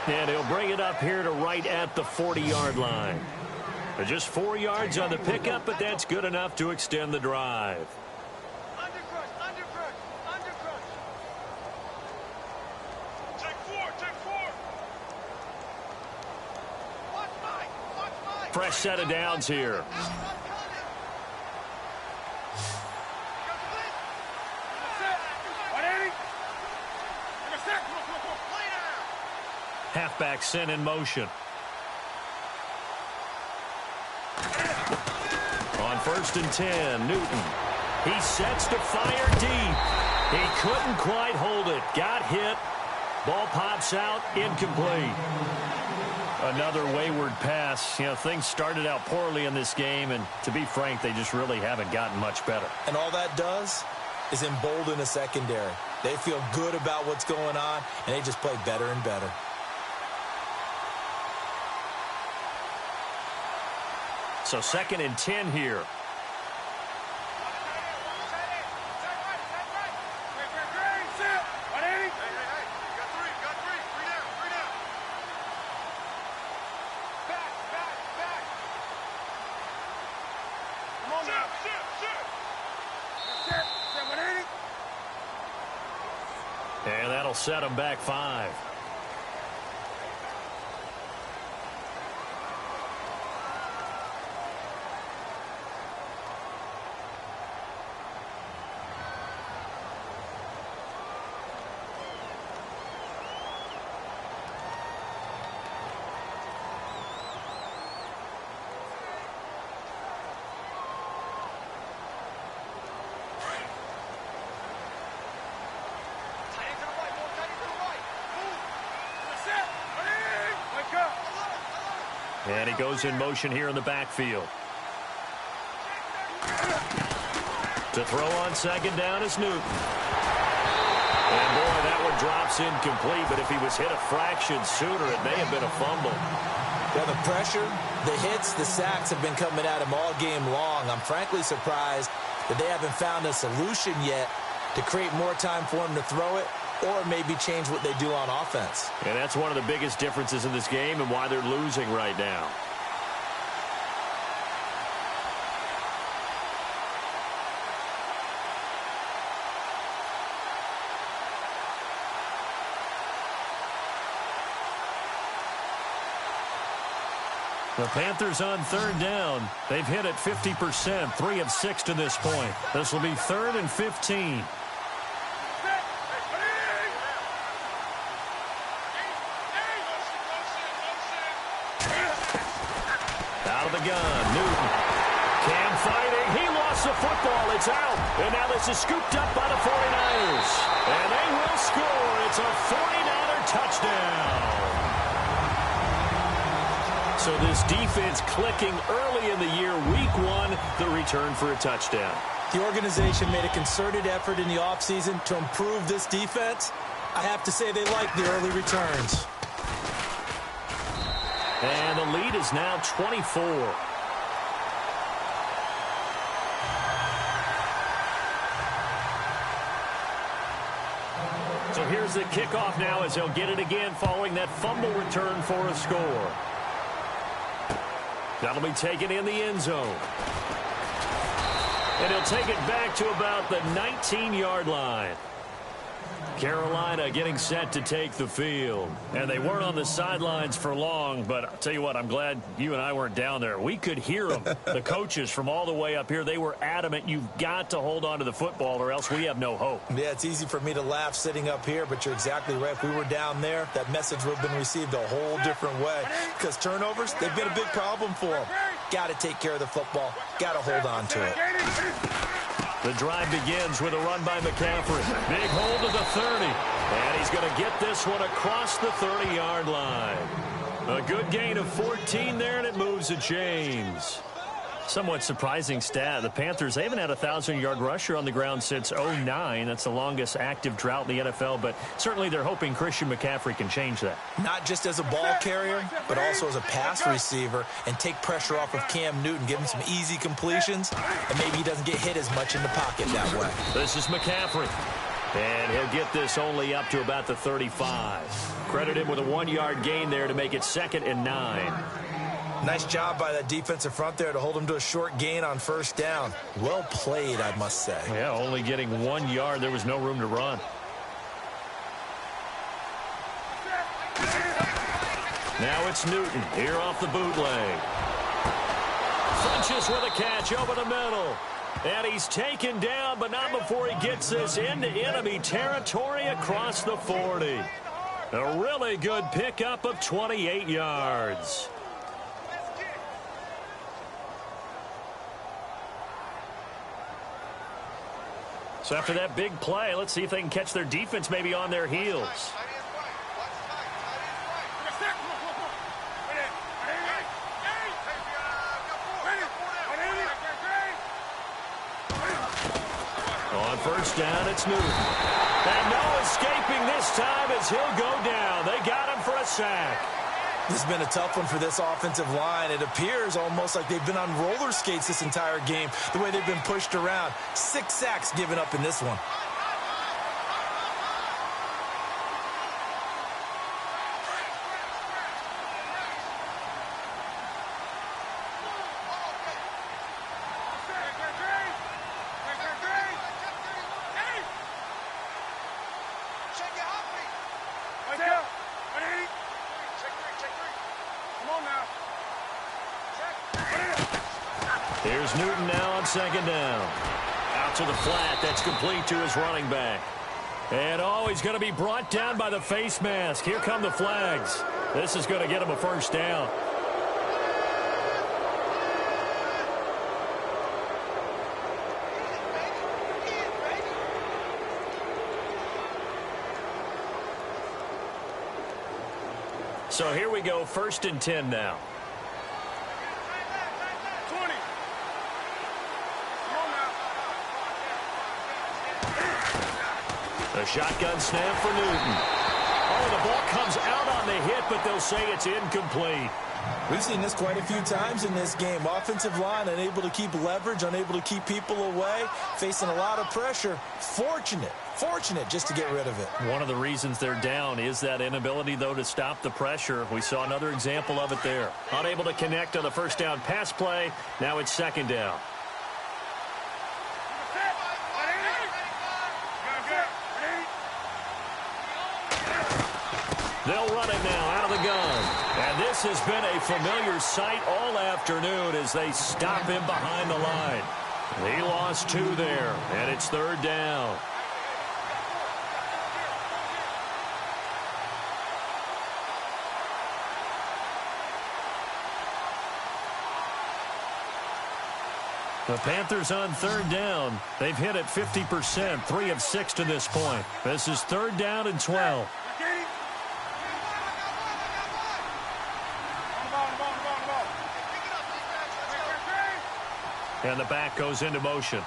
And he'll bring it up here to right at the 40-yard line. Just 4 yards on the pickup, but that's good enough to extend the drive. Fresh set of downs here. Halfback sent in motion. On 1st and 10, Newton. He sets to fire deep. He couldn't quite hold it. Got hit, Ball pops out, incomplete. Another wayward pass. You know, things started out poorly in this game, and to be frank, they just really haven't gotten much better. And all that does is embolden a secondary. They feel good about what's going on, and they just play better and better. So 2nd and 10 here. And that'll set them back 5. And he goes in motion here in the backfield. To throw on 2nd down is Newton. And boy, that one drops incomplete, but if he was hit a fraction sooner, it may have been a fumble. Well, the pressure, the hits, the sacks have been coming at him all game long. I'm frankly surprised that they haven't found a solution yet to create more time for him to throw it, or maybe change what they do on offense. And that's one of the biggest differences in this game and why they're losing right now. The Panthers on 3rd down. They've hit it 50%, 3 of 6 to this point. This will be 3rd and 15. Out of the gun, Newton. Cam fighting. He lost the football. It's out. And now this is scooped up by the 49ers. And they will score. It's a 49er touchdown. So this defense clicking early in the year, week 1, the return for a touchdown. The organization made a concerted effort in the offseason to improve this defense. I have to say they like the early returns. And the lead is now 24. So here's the kickoff now as they'll get it again following that fumble return for a score. That'll be taken in the end zone. And he'll take it back to about the 19-yard line. Carolina getting set to take the field. And they weren't on the sidelines for long, but I'll tell you what, I'm glad you and I weren't down there. We could hear them. The coaches from all the way up here, they were adamant, you've got to hold on to the football or else we have no hope. Yeah, it's easy for me to laugh sitting up here, but you're exactly right. If we were down there, that message would have been received a whole different way. Because turnovers, they've been a big problem for them. Got to take care of the football. Got to hold on to it. The drive begins with a run by McCaffrey. Big hold to the 30. And he's going to get this one across the 30-yard line. A good gain of 14 there, and it moves the chains. Somewhat surprising stat. The Panthers, they haven't had a 1,000-yard rusher on the ground since 2009. That's the longest active drought in the NFL, but certainly they're hoping Christian McCaffrey can change that. Not just as a ball carrier, but also as a pass receiver, and take pressure off of Cam Newton, give him some easy completions, and maybe he doesn't get hit as much in the pocket that way. This is McCaffrey. And he'll get this only up to about the 35. Credit him with a 1-yard gain there to make it 2nd and 9. Nice job by that defensive front there to hold him to a short gain on 1st down. Well played, I must say. Yeah, only getting 1 yard. There was no room to run. Now it's Newton here off the bootleg. Funches with a catch over the middle. And he's taken down, but not before he gets this into enemy territory across the 40. A really good pickup of 28 yards. So after that big play, let's see if they can catch their defense maybe on their heels. first down. It's Newton. And no escaping this time as he'll go down. They got him for a sack. This has been a tough one for this offensive line. It appears almost like they've been on roller skates this entire game, the way they've been pushed around. 6 sacks given up in this one. Here's Newton now on second down. Out to the flat. That's complete to his running back. And he's going to be brought down by the face mask. Here come the flags. This is going to get him a first down. So here we go, 1st and 10 now. 20. Come on now. A shotgun snap for Newton. Oh, the ball comes out on the hit, but they'll say it's incomplete. We've seen this quite a few times in this game. Offensive line unable to keep leverage, unable to keep people away, facing a lot of pressure. Fortunate just to get rid of it. One of the reasons they're down is that inability, though, to stop the pressure. We saw another example of it there. Unable to connect on the first down pass play. Now it's 2nd down. They'll run it now out of the gun. And this has been a familiar sight all afternoon as they stop him behind the line. He lost 2 there, and it's 3rd down. The Panthers on 3rd down. They've hit it 50%, 3 of 6 to this point. This is 3rd down and 12. And the back goes into motion.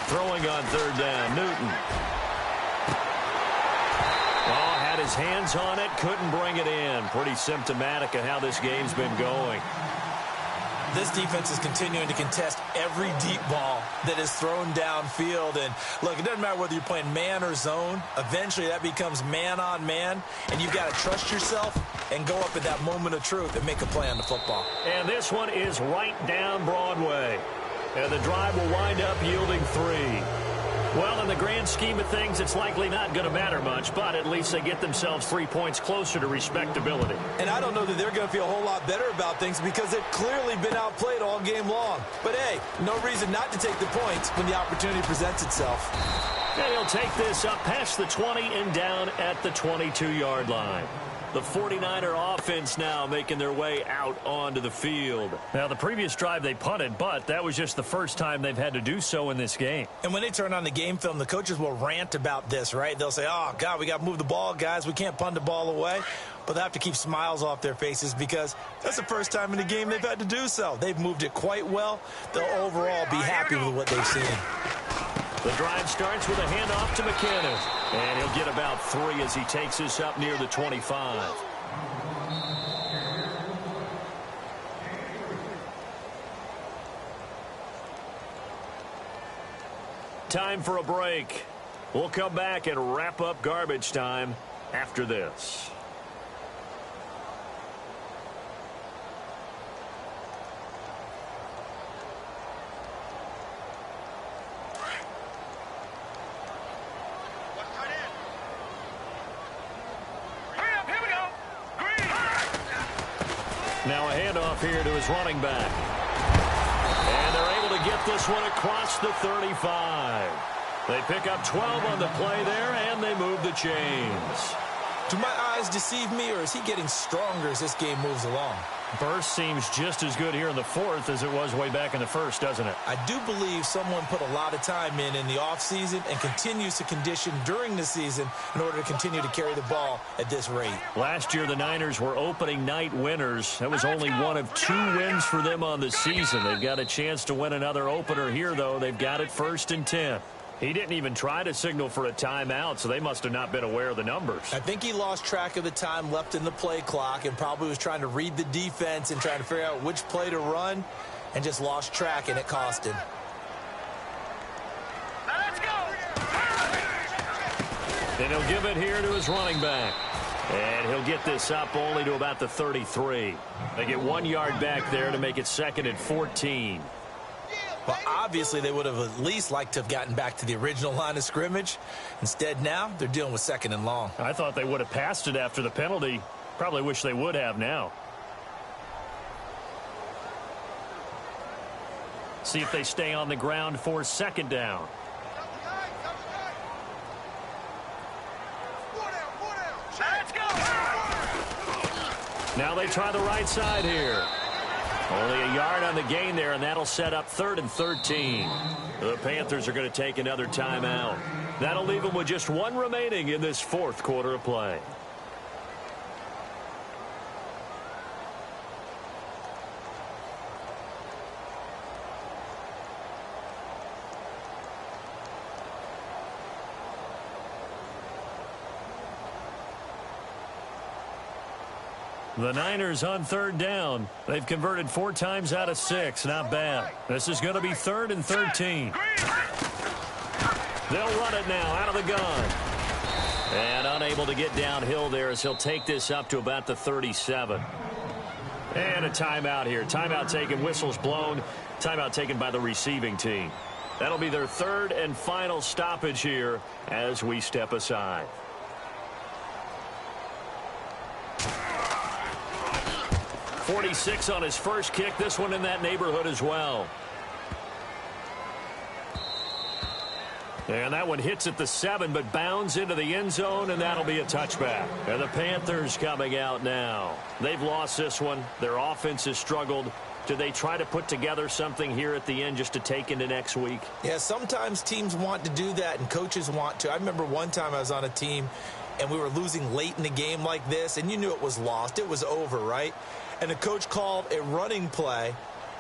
Throwing on 3rd down, Newton. Oh, had his hands on it, couldn't bring it in. Pretty symptomatic of how this game's been going. This defense is continuing to contest every deep ball that is thrown downfield. And, look, it doesn't matter whether you're playing man or zone. Eventually, that becomes man-on-man, and you've got to trust yourself and go up at that moment of truth and make a play on the football. And this one is right down Broadway. And the drive will wind up yielding 3. Well, in the grand scheme of things, it's likely not going to matter much, but at least they get themselves 3 points closer to respectability. And I don't know that they're going to feel a whole lot better about things because they've clearly been outplayed all game long. But, hey, no reason not to take the points when the opportunity presents itself. And he'll take this up past the 20 and down at the 22-yard line. The 49er offense now making their way out onto the field. Now, the previous drive they punted, but that was just the first time they've had to do so in this game. And when they turn on the game film, the coaches will rant about this, right? They'll say, oh, God, we got to move the ball, guys. We can't punt the ball away. But they have to keep smiles off their faces because that's the first time in the game they've had to do so. They've moved it quite well. They'll overall be happy with what they've seen. The drive starts with a handoff to McKinnon. And he'll get about 3 as he takes this up near the 25. Time for a break. We'll come back and wrap up garbage time after this. Now a handoff here to his running back. And they're able to get this one across the 35. They pick up 12 on the play there, and they move the chains. Do my eyes deceive me, or is he getting stronger as this game moves along? Burst seems just as good here in the fourth as it was way back in the first, doesn't it? I do believe someone put a lot of time in the offseason and continues to condition during the season in order to continue to carry the ball at this rate. Last year, the Niners were opening night winners. That was only one of 2 wins for them on the season. They've got a chance to win another opener here, though. They've got it 1st and 10. He didn't even try to signal for a timeout, so they must have not been aware of the numbers. I think he lost track of the time left in the play clock and probably was trying to read the defense and trying to figure out which play to run and just lost track, and it cost him. Let's go! And he'll give it here to his running back. And he'll get this up only to about the 33. They get 1 yard back there to make it 2nd and 14. Well, obviously, they would have at least liked to have gotten back to the original line of scrimmage. Instead, now they're dealing with 2nd and long. I thought they would have passed it after the penalty. Probably wish they would have now. See if they stay on the ground for 2nd down. Let's go! Now they try the right side here. Only a yard on the gain there, and that'll set up 3rd and 13. The Panthers are going to take another timeout. That'll leave them with just 1 remaining in this 4th quarter of play. The Niners on 3rd down. They've converted 4 times out of 6. Not bad. This is going to be 3rd and 13. They'll run it now out of the gun. And unable to get downhill there as he'll take this up to about the 37. And a timeout here. Timeout taken, whistles blown. Timeout taken by the receiving team. That'll be their 3rd and final stoppage here as we step aside. .46 on his first kick. This one in that neighborhood as well. And that one hits at the 7, but bounds into the end zone, and that'll be a touchback. And the Panthers coming out now. They've lost this one. Their offense has struggled. Do they try to put together something here at the end just to take into next week? Yeah, sometimes teams want to do that, and coaches want to. I remember one time I was on a team, and we were losing late in the game like this, and you knew it was lost. It was over, right? And the coach called a running play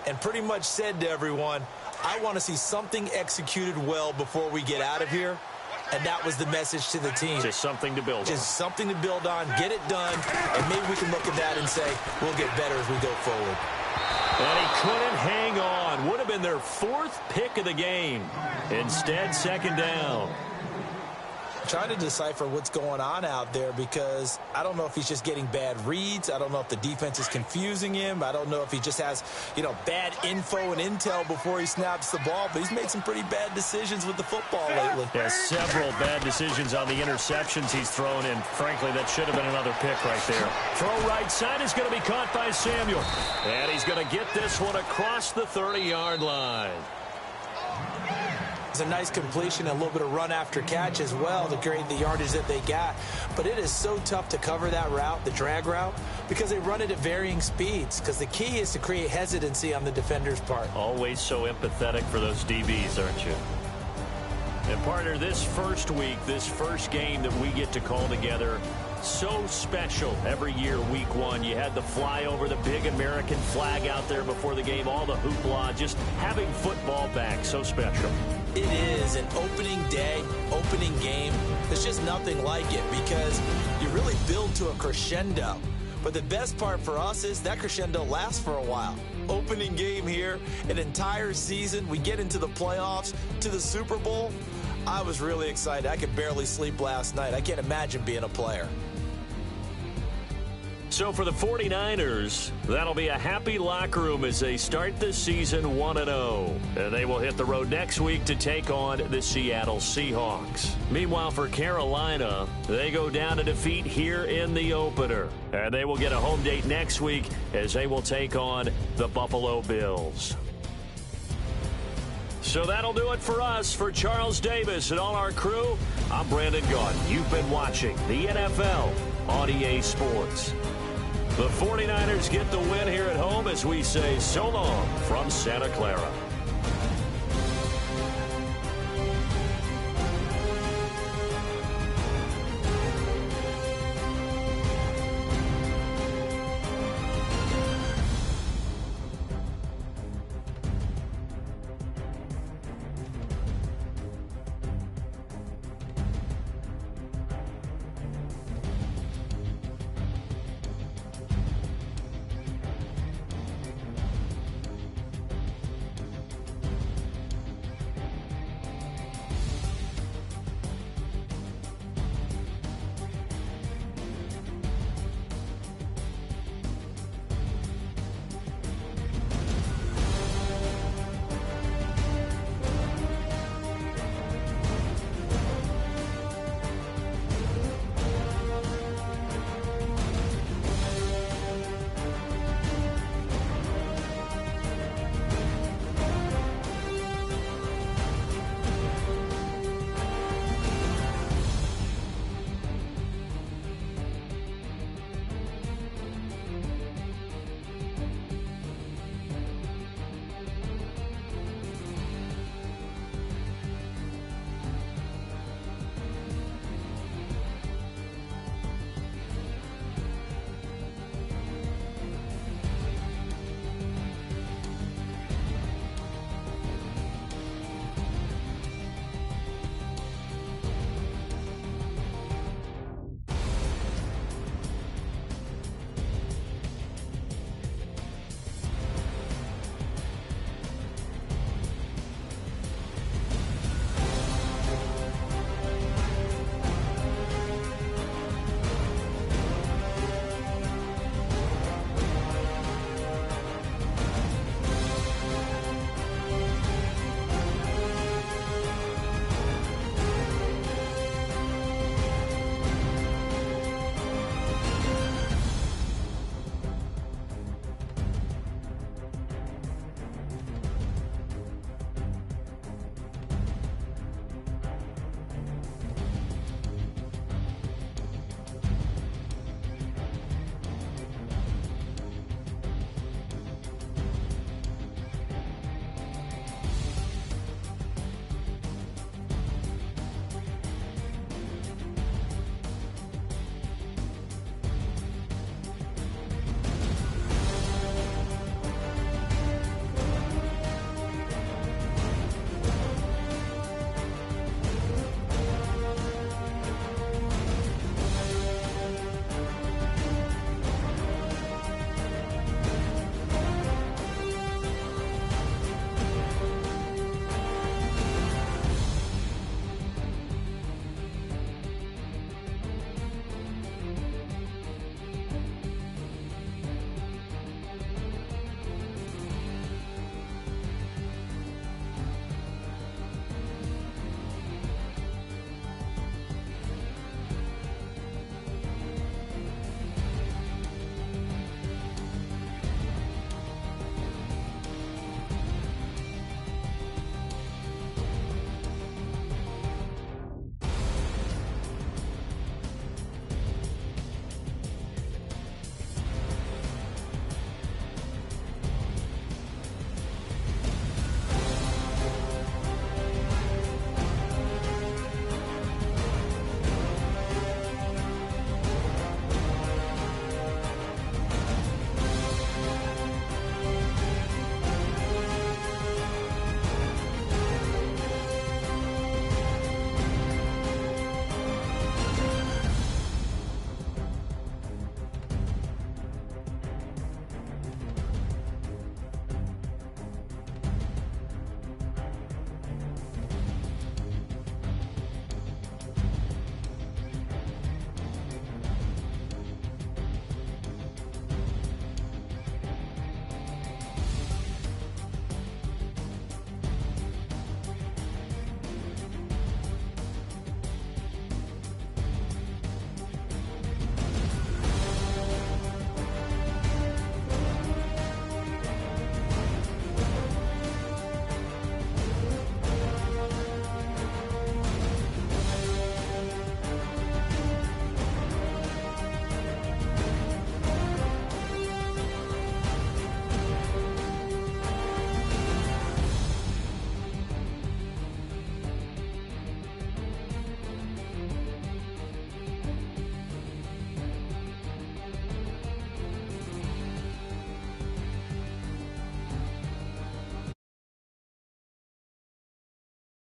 and pretty much said to everyone, I want to see something executed well before we get out of here. And that was the message to the team. Just something to build on. Just something to build on, get it done, and maybe we can look at that and say, we'll get better as we go forward. And he couldn't hang on. Would have been their 4th pick of the game. Instead, 2nd down. Trying to decipher what's going on out there because I don't know if he's just getting bad reads. I don't know if the defense is confusing him. I don't know if he just has, bad info and intel before he snaps the ball. But he's made some pretty bad decisions with the football lately. Yeah, several bad decisions on the interceptions he's thrown in. Frankly, that should have been another pick right there. Throw right side is going to be caught by Samuel. And he's going to get this one across the 30-yard line. It's a nice completion and a little bit of run after catch as well to create the yardage that they got. But it is so tough to cover that route, the drag route, because they run it at varying speeds. Because the key is to create hesitancy on the defender's part. Always so empathetic for those DBs, aren't you? And partner, this first week, this first game that we get to call together, so special every year, week 1. You had the flyover, the big American flag out there before the game, all the hoopla, just having football back, so special. It is an opening day, opening game. There's just nothing like it because you really build to a crescendo. But the best part for us is that crescendo lasts for a while. Opening game here, an entire season. We get into the playoffs, to the Super Bowl. I was really excited. I could barely sleep last night. I can't imagine being a player. So for the 49ers, that'll be a happy locker room as they start the season 1-0. And they will hit the road next week to take on the Seattle Seahawks. Meanwhile, for Carolina, they go down to defeat here in the opener. And they will get a home date next week as they will take on the Buffalo Bills. So that'll do it for us. For Charles Davis and all our crew, I'm Brandon Gaudin. You've been watching the NFL on EA Sports. The 49ers get the win here at home as we say so long from Santa Clara.